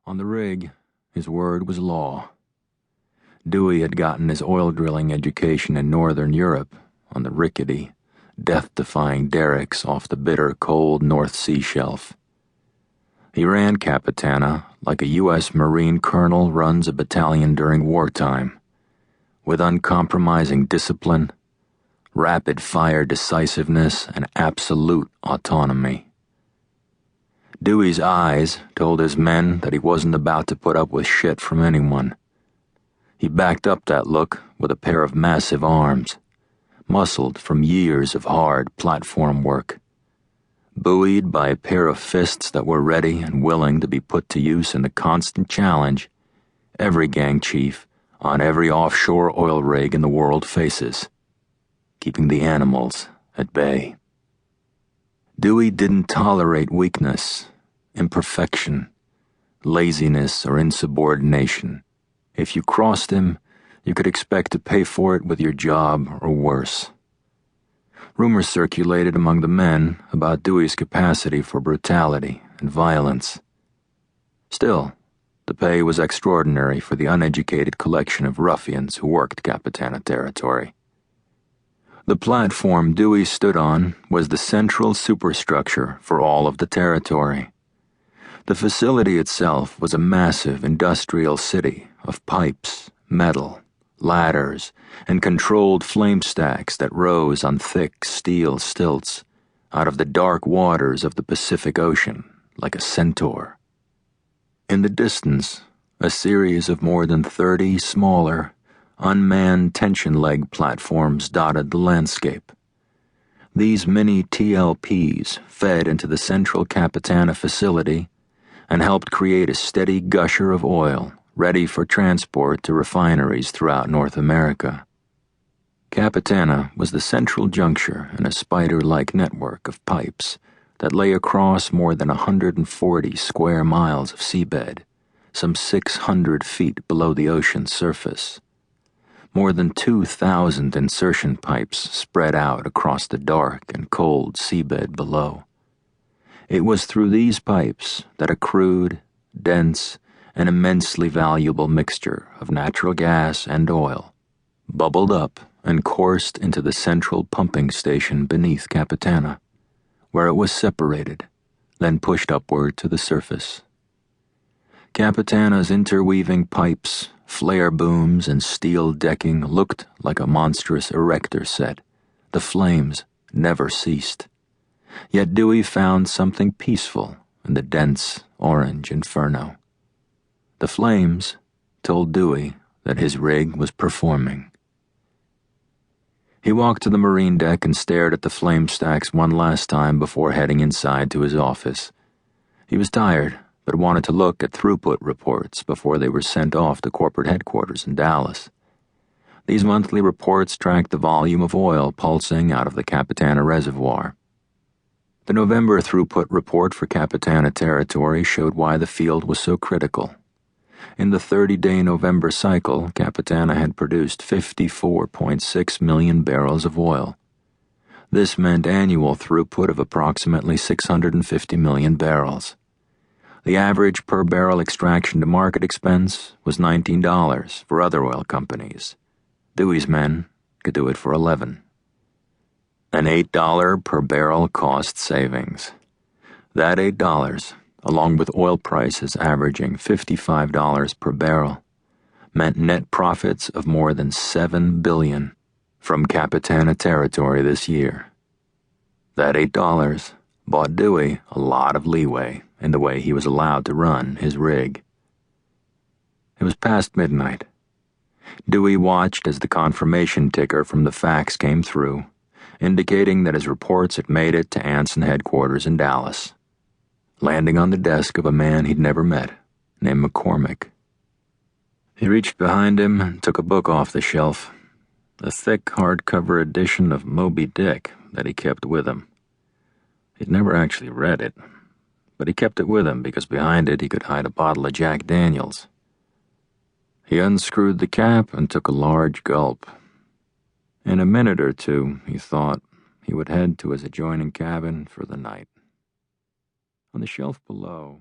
On the rig, his word was law. Dewey had gotten his oil drilling education in Northern Europe on the rickety, death-defying derricks off the bitter, cold North Sea shelf. He ran Capitana like a U.S. Marine colonel runs a battalion during wartime, with uncompromising discipline, rapid-fire decisiveness, and absolute autonomy. Dewey's eyes told his men that he wasn't about to put up with shit from anyone. He backed up that look with a pair of massive arms, muscled from years of hard platform work, buoyed by a pair of fists that were ready and willing to be put to use in the constant challenge every gang chief on every offshore oil rig in the world faces, keeping the animals at bay. Dewey didn't tolerate weakness, imperfection, laziness, or insubordination. If you crossed him, you could expect to pay for it with your job or worse. Rumors circulated among the men about Dewey's capacity for brutality and violence. Still, the pay was extraordinary for the uneducated collection of ruffians who worked Capitana territory. The platform Dewey stood on was the central superstructure for all of the territory. The facility itself was a massive industrial city of pipes, metal, ladders, and controlled flame stacks that rose on thick steel stilts out of the dark waters of the Pacific Ocean like a centaur. In the distance, a series of more than 30 smaller, unmanned tension leg platforms dotted the landscape. These mini TLPs fed into the central Capitana facility and helped create a steady gusher of oil ready for transport to refineries throughout North America. Capitana was the central juncture in a spider-like network of pipes that lay across more than 140 square miles of seabed, some 600 feet below the ocean's surface. More than 2,000 insertion pipes spread out across the dark and cold seabed below. It was through these pipes that a crude, dense, and immensely valuable mixture of natural gas and oil bubbled up and coursed into the central pumping station beneath Capitana, where it was separated, then pushed upward to the surface. Capitana's interweaving pipes, flare booms, and steel decking looked like a monstrous erector set. The flames never ceased. Yet Dewey found something peaceful in the dense orange inferno. The flames told Dewey that his rig was performing. He walked to the marine deck and stared at the flame stacks one last time before heading inside to his office. He was tired, but wanted to look at throughput reports before they were sent off to corporate headquarters in Dallas. These monthly reports tracked the volume of oil pulsing out of the Capitana reservoir. The November throughput report for Capitana territory showed why the field was so critical. In the 30-day November cycle, Capitana had produced 54.6 million barrels of oil. This meant annual throughput of approximately 650 million barrels. The average per-barrel extraction-to-market expense was $19 for other oil companies. Dewey's men could do it for $11. An $8 per-barrel cost savings. That $8, along with oil prices averaging $55 per barrel, meant net profits of more than $7 billion from Capitana territory this year. That $8 bought Dewey a lot of leeway in the way he was allowed to run his rig. It was past midnight. Dewey watched as the confirmation ticker from the fax came through, indicating that his reports had made it to Anson headquarters in Dallas, landing on the desk of a man he'd never met, named McCormick. He reached behind him and took a book off the shelf, a thick hardcover edition of Moby Dick that he kept with him. He'd never actually read it, but he kept it with him because behind it he could hide a bottle of Jack Daniels. He unscrewed the cap and took a large gulp. In a minute or two, he thought, he would head to his adjoining cabin for the night. On the shelf below,